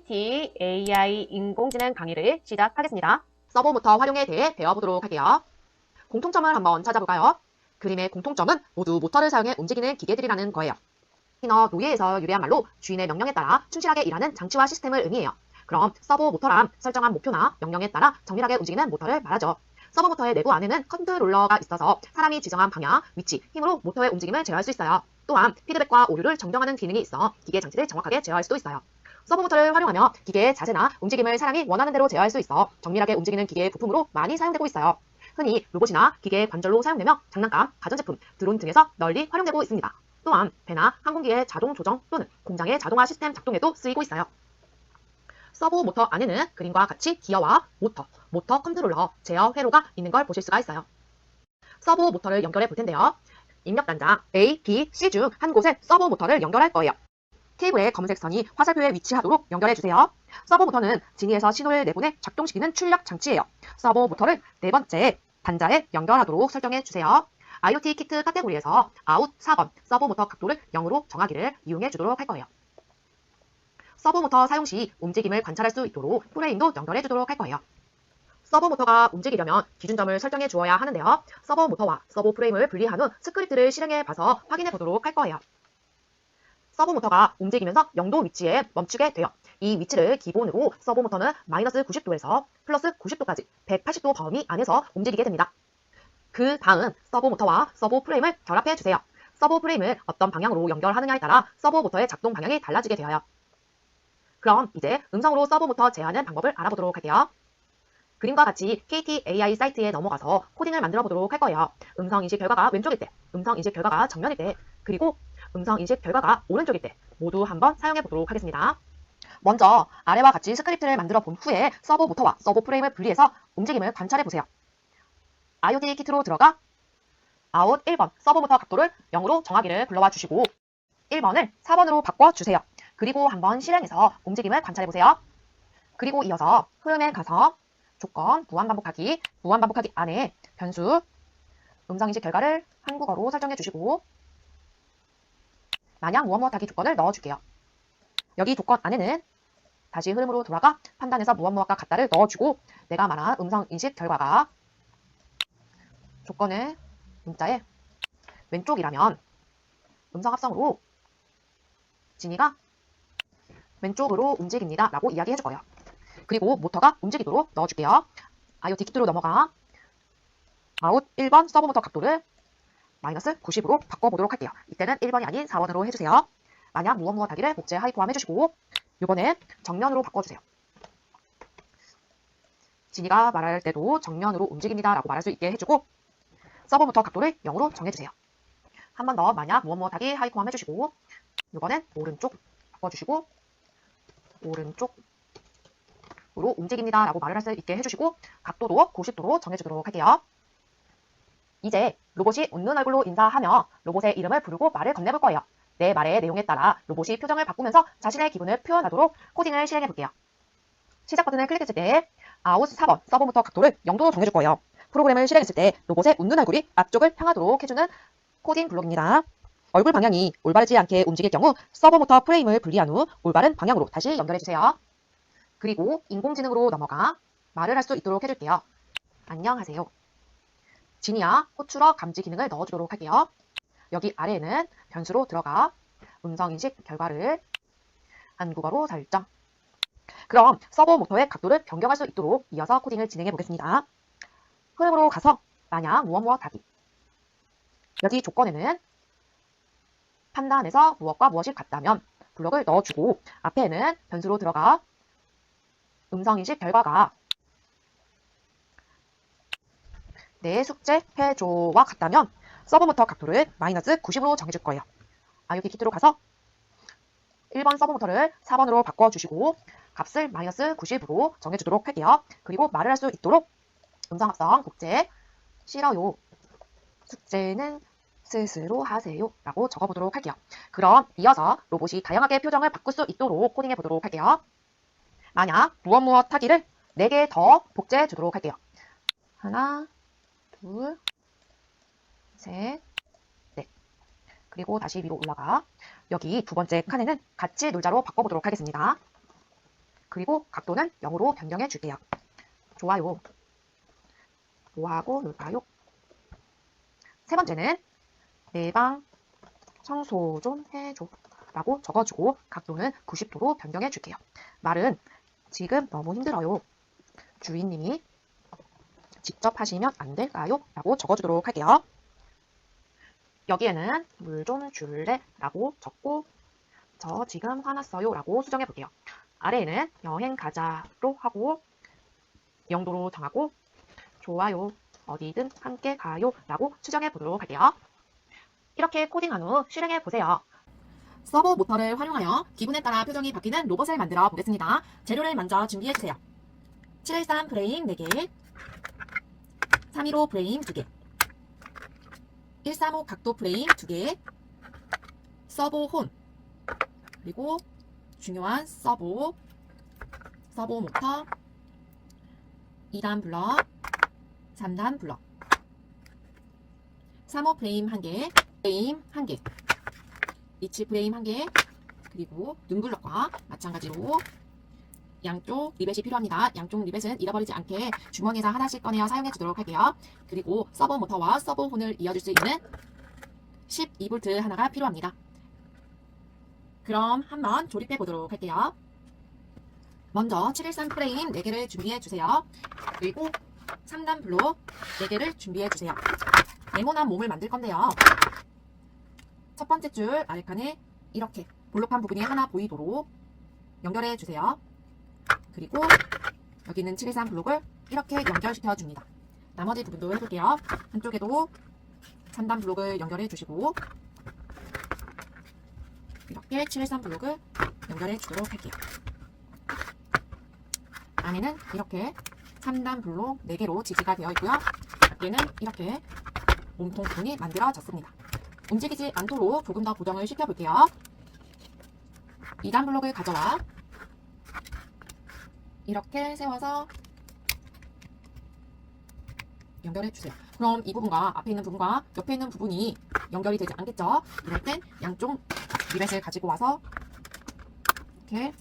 KT AI 인공지능 강의를 시작하겠습니다. 서버 모터 활용에 대해 배워보도록 할게요. 공통점을 한번 찾아볼까요? 그림의 공통점은 모두 모터를 사용해 움직이는 기계들이라는 거예요. 히너 노예에서 유래한 말로 주인의 명령에 따라 충실하게 일하는 장치와 시스템을 의미해요. 그럼 서버 모터란 설정한 목표나 명령에 따라 정밀하게 움직이는 모터를 말하죠. 서버 모터의 내부 안에는 컨트롤러가 있어서 사람이 지정한 방향, 위치, 힘으로 모터의 움직임을 제어할 수 있어요. 또한 피드백과 오류를 정정하는 기능이 있어 기계 장치를 정확하게 제어할 수도 있어요. 서버 모터를 활용하며 기계의 자세나 움직임을 사람이 원하는 대로 제어할 수 있어 정밀하게 움직이는 기계의 부품으로 많이 사용되고 있어요. 흔히 로봇이나 기계의 관절로 사용되며 장난감, 가전제품, 드론 등에서 널리 활용되고 있습니다. 또한 배나 항공기의 자동 조정 또는 공장의 자동화 시스템 작동에도 쓰이고 있어요. 서버 모터 안에는 그림과 같이 기어와 모터 컨트롤러, 제어 회로가 있는 걸 보실 수가 있어요. 서버 모터를 연결해 볼 텐데요. 입력 단자 A, B, C 중 한 곳에 서버 모터를 연결할 거예요. 케이블의 검은색 선이 화살표에 위치하도록 연결해 주세요. 서버 모터는 지니에서 신호를 내보내 작동시키는 출력 장치예요. 서버 모터를 네 번째 단자에 연결하도록 설정해 주세요. IoT 키트 카테고리에서 아웃 4번 서버 모터 각도를 0으로 정하기를 이용해 주도록 할 거예요. 서버 모터 사용 시 움직임을 관찰할 수 있도록 프레임도 연결해 주도록 할 거예요. 서버 모터가 움직이려면 기준점을 설정해 주어야 하는데요. 서버 모터와 서버 프레임을 분리한 후 스크립트를 실행해 봐서 확인해 보도록 할 거예요. 서버 모터가 움직이면서 0도 위치에 멈추게 돼요. 이 위치를 기본으로 서버 모터는 마이너스 90도에서 플러스 90도까지 180도 범위 안에서 움직이게 됩니다. 그 다음 서버 모터와 서버 프레임을 결합해 주세요. 서버 프레임을 어떤 방향으로 연결하느냐에 따라 서버 모터의 작동 방향이 달라지게 되어요. 그럼 이제 음성으로 서버 모터 제어하는 방법을 알아보도록 할게요. 그림과 같이 KT AI 사이트에 넘어가서 코딩을 만들어 보도록 할 거예요. 음성 인식 결과가 왼쪽일 때, 음성 인식 결과가 정면일 때, 그리고 음성 인식 결과가 오른쪽일 때 모두 한번 사용해 보도록 하겠습니다. 먼저 아래와 같이 스크립트를 만들어 본 후에 서버 모터와 서버 프레임을 분리해서 움직임을 관찰해 보세요. IoT 키트로 들어가 아웃 1번 서버 모터 각도를 0으로 정하기를 불러와 주시고 1번을 4번으로 바꿔주세요. 그리고 한번 실행해서 움직임을 관찰해 보세요. 그리고 이어서 흐름에 가서 조건, 무한반복하기 안에 변수, 음성인식 결과를 한국어로 설정해 주시고 만약 무엇무엇하기 조건을 넣어줄게요. 여기 조건 안에는 다시 흐름으로 돌아가 판단해서 무엇무엇과 같다를 넣어주고 내가 말한 음성인식 결과가 조건의 문자의 왼쪽이라면 음성합성으로 진이가 왼쪽으로 움직입니다 라고 이야기해 줄 거예요. 그리고 모터가 움직이도록 넣어줄게요. IoT 키트로 넘어가 아웃 1번 서버 모터 각도를 마이너스 90으로 바꿔보도록 할게요. 이때는 1번이 아닌 4번으로 해주세요. 만약 무엇 하기를 복제 하위 포함해주시고 이번엔 정면으로 바꿔주세요. 진이가 말할 때도 정면으로 움직입니다 라고 말할 수 있게 해주고 서버 모터 각도를 0으로 정해주세요. 한 번 더 만약 무엇 하기 하위 포함해주시고 이번엔 오른쪽 바꿔주시고 오른쪽으로 움직입니다 라고 말을 할 수 있게 해주시고 각도도 90도로 정해주도록 할게요. 이제 로봇이 웃는 얼굴로 인사하며 로봇의 이름을 부르고 말을 건네볼 거예요. 내 말의 내용에 따라 로봇이 표정을 바꾸면서 자신의 기분을 표현하도록 코딩을 실행해 볼게요. 시작 버튼을 클릭했을 때 아웃 4번 서버 모터 각도를 0도로 정해줄 거예요. 프로그램을 실행했을 때 로봇의 웃는 얼굴이 앞쪽을 향하도록 해주는 코딩 블록입니다. 얼굴 방향이 올바르지 않게 움직일 경우 서버 모터 프레임을 분리한 후 올바른 방향으로 다시 연결해주세요. 그리고 인공지능으로 넘어가 말을 할 수 있도록 해줄게요. 안녕하세요. 지니야 호출어 감지 기능을 넣어주도록 할게요. 여기 아래에는 변수로 들어가 음성인식 결과를 한국어로 설정. 그럼 서버 모터의 각도를 변경할 수 있도록 이어서 코딩을 진행해 보겠습니다. 흐름으로 가서 만약 무엇 하기. 여기 조건에는 판단해서 무엇과 무엇이 같다면 블럭을 넣어주고 앞에는 변수로 들어가 음성인식 결과가 내 숙제 해줘와 같다면 서버 모터 각도를 마이너스 90으로 정해줄 거예요. IoT 키트로 가서 1번 서버 모터를 4번으로 바꿔주시고 값을 마이너스 90으로 정해주도록 할게요. 그리고 말을 할 수 있도록 음성합성 복제 싫어요. 숙제는 스스로 하세요 라고 적어보도록 할게요. 그럼 이어서 로봇이 다양하게 표정을 바꿀 수 있도록 코딩해 보도록 할게요. 만약 무엇 하기를 4개 더 복제해 주도록 할게요. 하나, 둘, 셋, 넷. 그리고 다시 위로 올라가 여기 두 번째 칸에는 같이 놀자로 바꿔보도록 하겠습니다. 그리고 각도는 0으로 변경해 줄게요. 좋아요. 뭐하고 놀까요? 세 번째는 내 방 청소 좀 해줘 라고 적어주고 각도는 90도로 변경해 줄게요. 말은 지금 너무 힘들어요. 주인님이 직접 하시면 안 될까요? 라고 적어주도록 할게요. 여기에는 물 좀 줄래? 라고 적고 저 지금 화났어요 라고 수정해 볼게요. 아래에는 여행 가자로 하고 영도로 정하고 좋아요. 어디든 함께 가요 라고 수정해 보도록 할게요. 이렇게 코딩한 후 실행해 보세요. 서버 모터를 활용하여 기분에 따라 표정이 바뀌는 로봇을 만들어 보겠습니다. 재료를 먼저 준비해 주세요. 713 프레임 4개, 315 프레임 2개, 135 각도 프레임 2개, 서버 혼, 그리고 중요한 서버 모터, 2단 블럭, 3단 블럭, 3호 프레임 1개, 프레임 1개, 리치 프레임 1개, 그리고 눈블럭과 마찬가지로 양쪽 리벳이 필요합니다. 양쪽 리벳은 잃어버리지 않게 주머니에서 하나씩 꺼내어 사용해 주도록 할게요. 그리고 서버 모터와 서버 혼을 이어줄 수 있는 12V 하나가 필요합니다. 그럼 한번 조립해 보도록 할게요. 먼저 713 프레임 4개를 준비해 주세요. 그리고 3단 블록 4개를 준비해 주세요. 네모난 몸을 만들 건데요. 첫 번째 줄 아래칸에 이렇게 볼록한 부분이 하나 보이도록 연결해 주세요. 그리고 여기 있는 713 블록을 이렇게 연결시켜 줍니다. 나머지 부분도 해볼게요. 한쪽에도 3단 블록을 연결해 주시고 이렇게 713 블록을 연결해 주도록 할게요. 안에는 이렇게 3단 블록 4개로 지지가 되어 있고요. 밖에는 이렇게 몸통 부분이 만들어졌습니다. 움직이지 않도록 조금 더 고정을 시켜볼게요. 2단 블록을 가져와 이렇게 세워서 연결해 주세요. 그럼 이 부분과 앞에 있는 부분과 옆에 있는 부분이 연결이 되지 않겠죠? 이럴 땐 양쪽 리벳을 가지고 와서 이렇게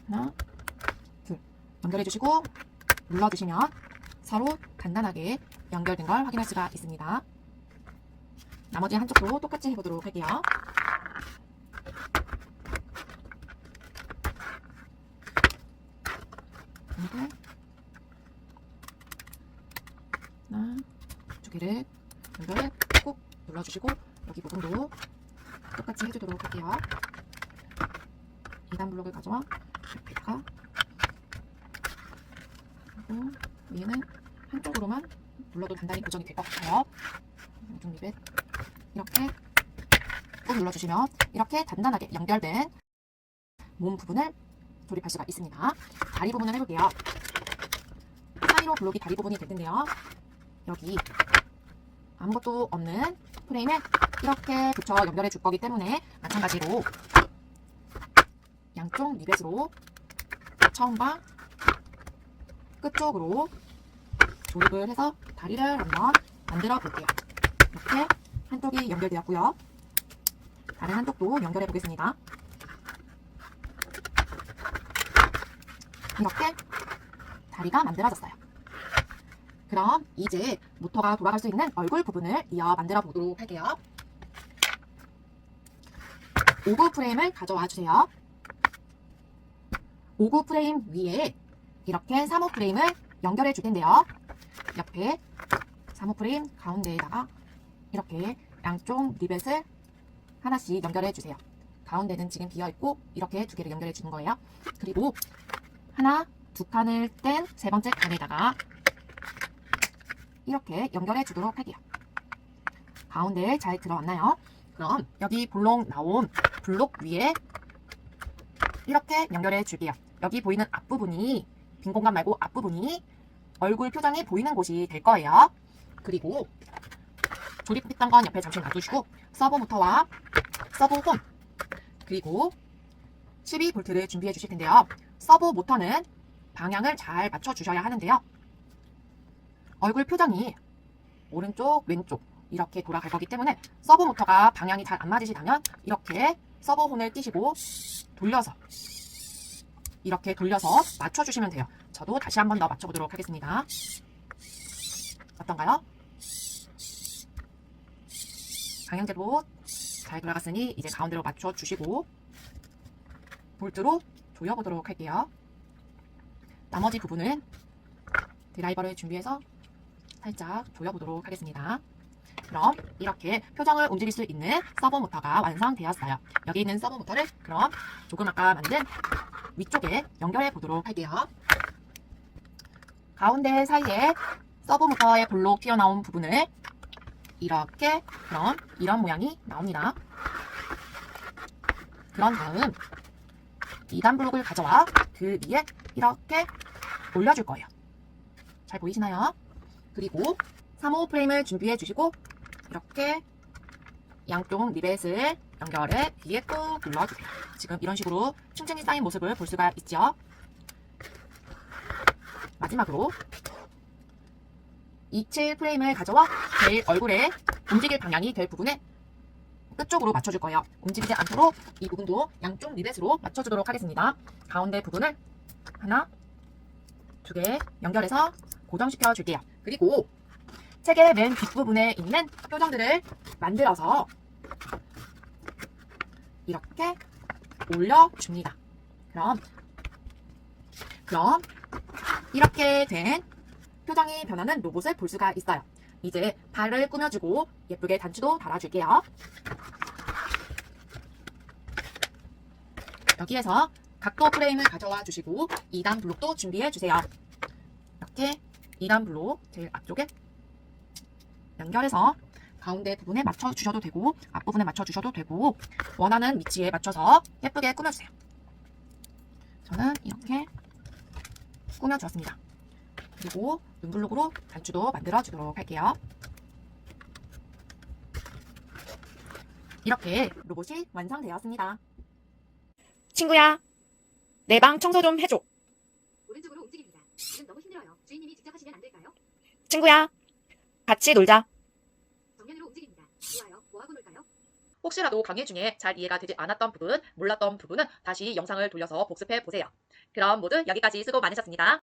하나, 둘 연결해 주시고 눌러주시면 서로 단단하게 연결된 걸 확인할 수가 있습니다. 나머지 한쪽도 똑같이 해보도록 할게요. 이렇게 하나, 두 개를 연결을 꾹 눌러주시고 여기 부분도 똑같이 해주도록 할게요. 2단 블록을 가져와 옆에다가 그리고 위에는 한쪽으로만 눌러도 단단히 고정이 될 것 같아요. 왼쪽 리벳 이렇게 꾹 눌러주시면 이렇게 단단하게 연결된 몸 부분을 조립할 수가 있습니다. 다리 부분을 해볼게요. 315 블록이 다리 부분이 될 텐데요. 여기 아무것도 없는 프레임에 이렇게 붙여 연결해 줄 거기 때문에 마찬가지로 양쪽 리벳으로 처음과 끝쪽으로 조립을 해서 다리를 한번 만들어 볼게요. 이렇게 한쪽이 연결되었고요. 다른 한쪽도 연결해 보겠습니다. 이렇게 다리가 만들어졌어요. 그럼 이제 모터가 돌아갈 수 있는 얼굴 부분을 이어 만들어 보도록 할게요. 5구 프레임을 가져와 주세요. 5구 프레임 위에 이렇게 3호 프레임을 연결해 줄 텐데요. 옆에 3호 프레임 가운데에다가 이렇게 양쪽 리벳을 하나씩 연결해 주세요. 가운데는 지금 비어있고 이렇게 두 개를 연결해 주는 거예요. 그리고 하나, 두 칸을 뗀 세 번째 칸에다가 이렇게 연결해 주도록 할게요. 가운데에 잘 들어왔나요? 그럼 여기 볼록 나온 블록 위에 이렇게 연결해 줄게요. 여기 보이는 앞부분이 빈 공간 말고 앞부분이 얼굴 표정이 보이는 곳이 될 거예요. 그리고 조립했던 건 옆에 잠시 놔두시고 서버 모터와 서버 홈 그리고 12V를 준비해 주실 텐데요. 서버 모터는 방향을 잘 맞춰 주셔야 하는데요. 얼굴 표정이 오른쪽, 왼쪽 이렇게 돌아갈 거기 때문에 서버 모터가 방향이 잘 안 맞으시다면 이렇게 서버 혼을 끼시고 돌려서 이렇게 돌려서 맞춰주시면 돼요. 저도 다시 한 번 더 맞춰보도록 하겠습니다. 어떤가요? 방향제로 잘 돌아갔으니 이제 가운데로 맞춰주시고 볼트로 조여보도록 할게요. 나머지 부분은 드라이버를 준비해서 살짝 조여보도록 하겠습니다. 그럼 이렇게 표정을 움직일 수 있는 서버 모터가 완성되었어요. 여기 있는 서버 모터를 그럼 조금 아까 만든 위쪽에 연결해 보도록 할게요. 가운데 사이에 서버 모터의 볼록 튀어나온 부분을 이렇게 그럼 이런 모양이 나옵니다. 그런 다음 2단 블록을 가져와 그 위에 이렇게 올려줄 거예요. 잘 보이시나요? 그리고 3호 프레임을 준비해 주시고 이렇게 양쪽 리벳을 연결해 뒤에 꾹 눌러주세요. 지금 이런 식으로 층층이 쌓인 모습을 볼 수가 있죠. 마지막으로 27 프레임을 가져와 제일 얼굴에 움직일 방향이 될 부분에 끝쪽으로 맞춰줄 거예요. 움직이지 않도록 이 부분도 양쪽 리벳으로 맞춰주도록 하겠습니다. 가운데 부분을 하나, 두 개 연결해서 고정시켜 줄게요. 그리고 책의 맨 뒷부분에 있는 표정들을 만들어서 이렇게 올려줍니다. 그럼 이렇게 된 표정이 변하는 로봇을 볼 수가 있어요. 이제 발을 꾸며주고 예쁘게 단추도 달아줄게요. 여기에서 각도 프레임을 가져와 주시고 2단 블록도 준비해 주세요. 이렇게 2단 블록 제일 앞쪽에 연결해서 가운데 부분에 맞춰 주셔도 되고 앞부분에 맞춰 주셔도 되고 원하는 위치에 맞춰서 예쁘게 꾸며주세요. 저는 이렇게 꾸며 주었습니다. 그리고 눈블록으로 단추도 만들어 주도록 할게요. 이렇게 로봇이 완성되었습니다. 친구야, 내 방 청소 좀 해줘. 오른쪽으로 움직입니다. 지금 너무 힘들어요. 주인님이 직접 하시면 안 될까요? 친구야, 같이 놀자. 정면으로 움직입니다. 좋아요. 뭐하고 놀까요? 혹시라도 강의 중에 잘 이해가 되지 않았던 부분, 몰랐던 부분은 다시 영상을 돌려서 복습해 보세요. 그럼 모두 여기까지 수고 많으셨습니다.